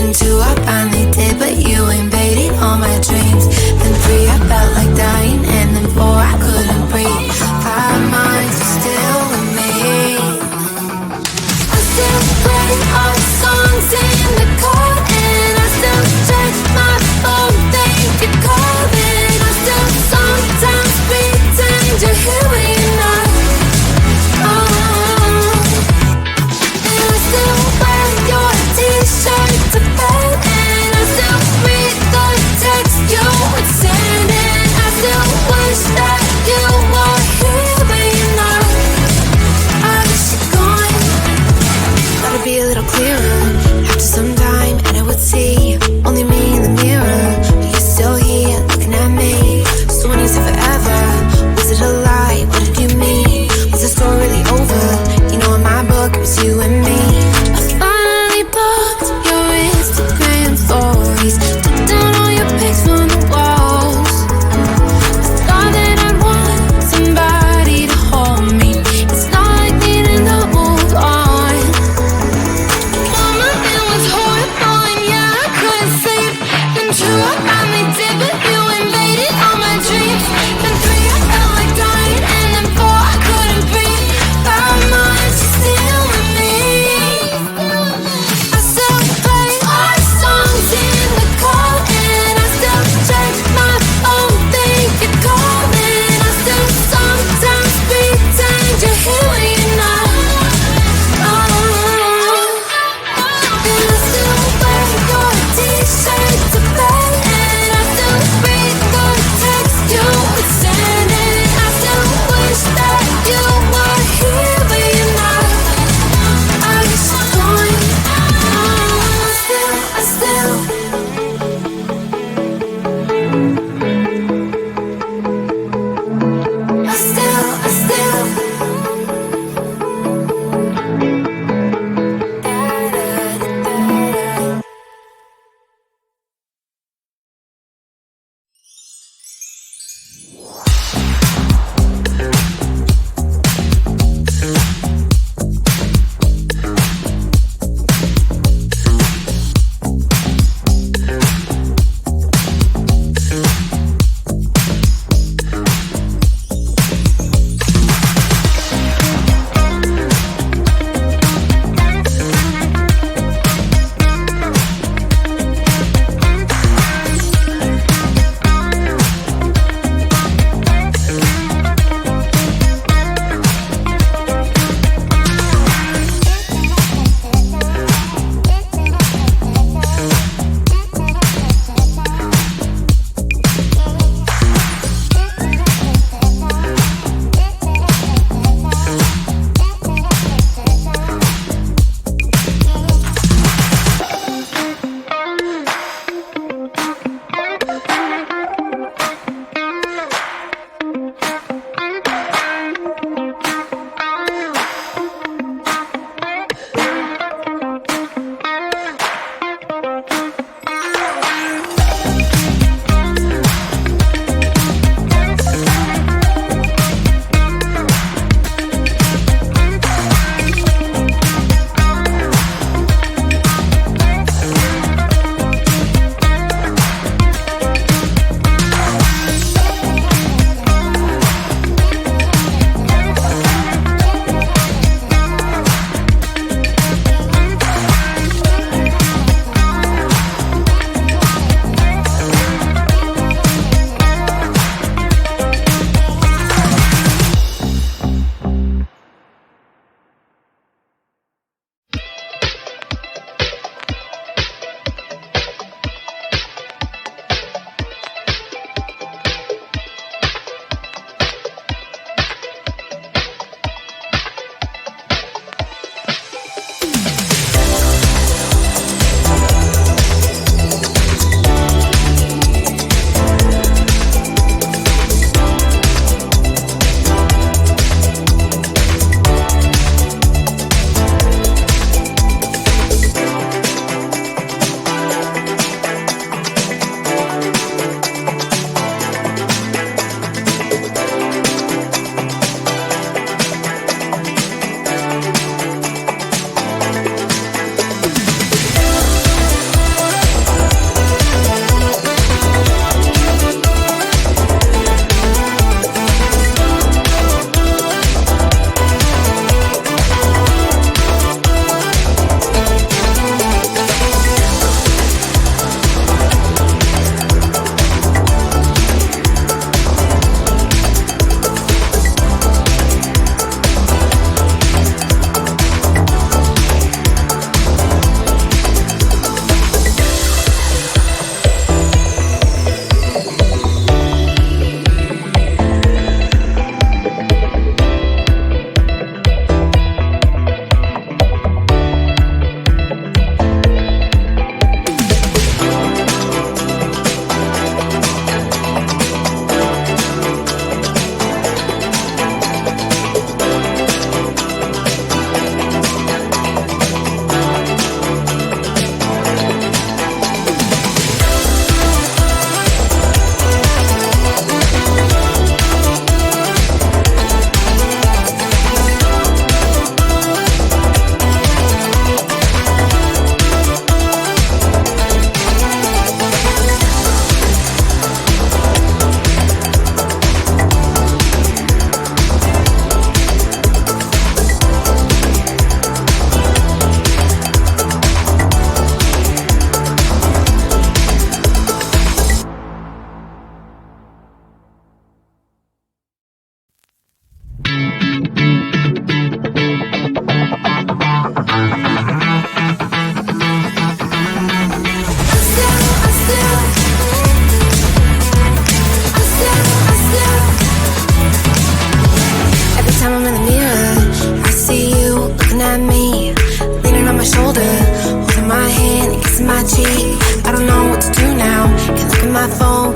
Then 2, I finally did, but you invaded all my dreams. Then 3, I felt like dying, and then 4, I couldn't breathe. 5 minds are still with me. I still play our songs in the car, and I still check my phone, think you're calling. I still sometimes pretend you're here when you're not. And I still wear your t-shirt to bed, and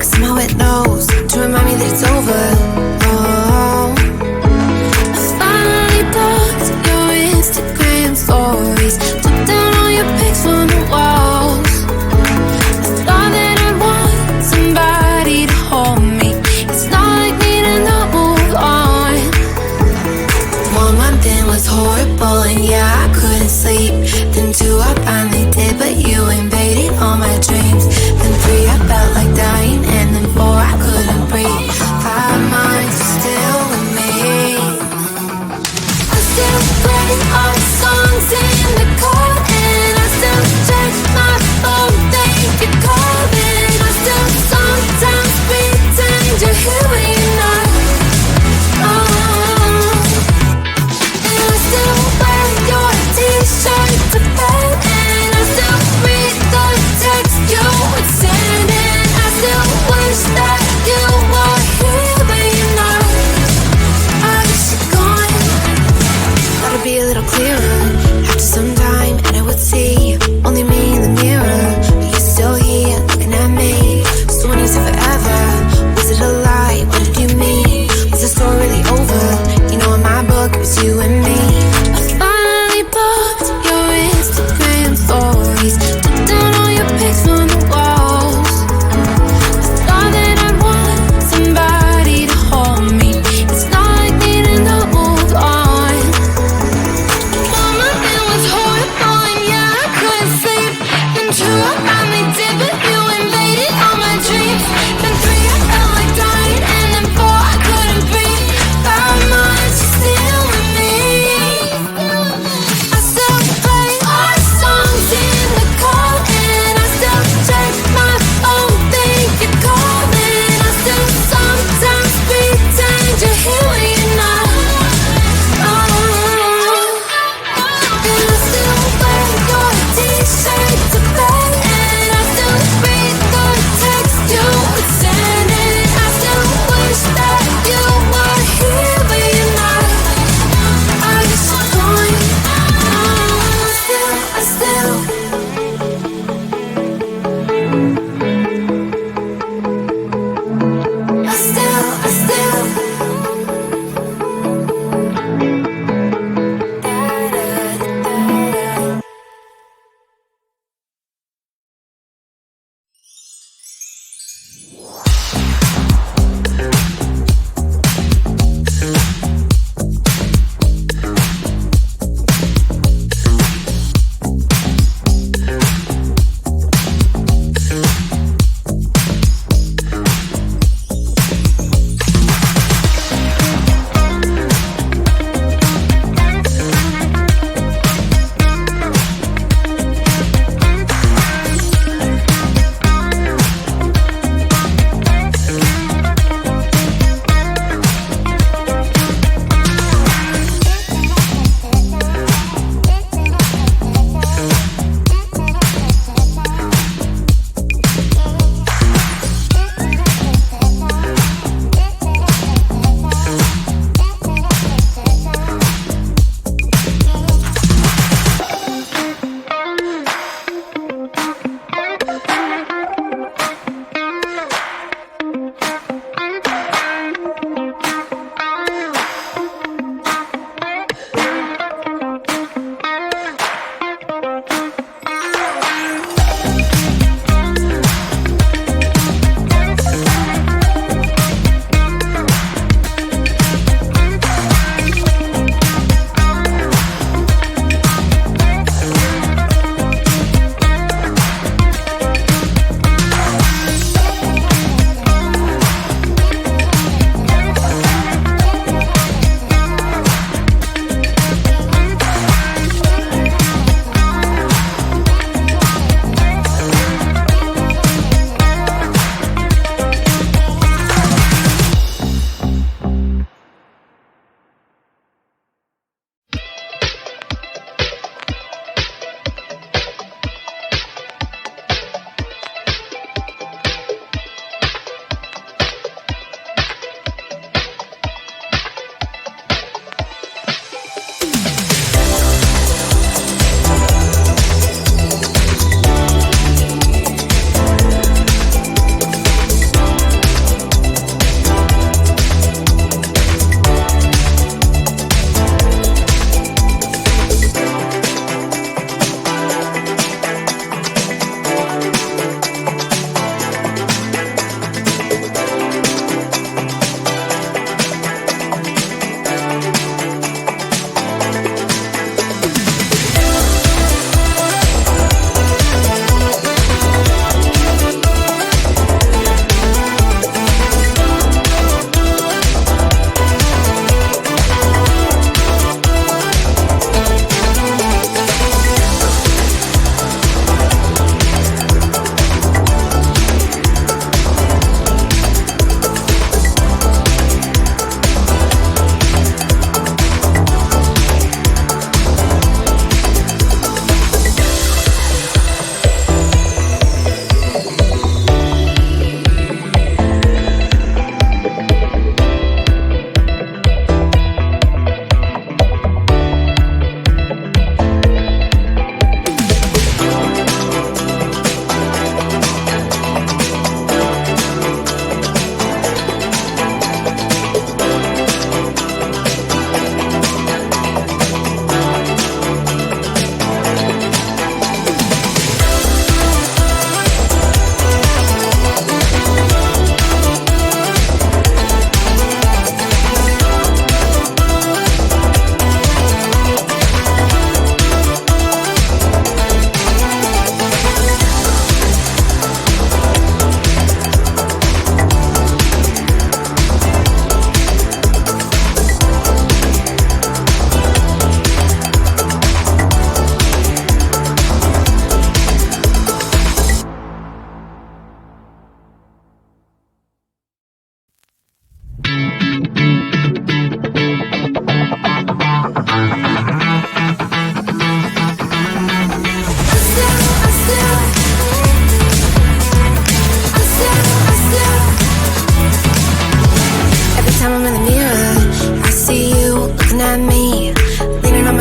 cause somehow it knows to remind me that it's over. Oh, I finally blocked your Instagram stories, took down all your pics from the walls. I thought that I'd want somebody to hold me. It's not like me to not move on. 1 month in was horrible and yeah, I couldn't sleep. Then 2 I finally did, but you invaded all my dreams. Then 3 I felt like dying, and then 4 I couldn't breathe. 5 months are still with me. I still play our songs in the car, and I still check my phone, think you're calling. I still sometimes pretend you're here when you're not. And I still wear your t-shirt to bed, and I still read the text you would send, and I still wish that you were here but you're not. I wish you're gone. Thought it'd be a little clearer after some time, and I would see only me in the mirror, but you're still here looking at me. So when you said forever, was it a lie? What did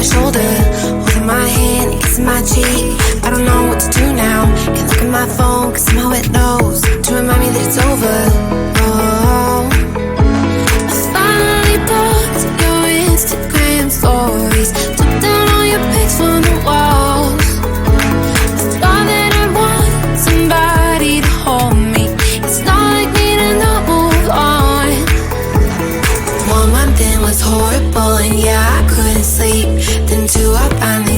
my shoulder, holding my hand, kissing my cheek. I don't know what to do now. Can't look at my phone, cause somehow it knows to remind me that it's over. Oh, I finally blocked your Instagram stories, took down all your pics from the walls. I thought that I'd want somebody to hold me. It's not like me to not move on. 1 month in was horrible, and yeah, I couldn't sleep. Then 2, I finally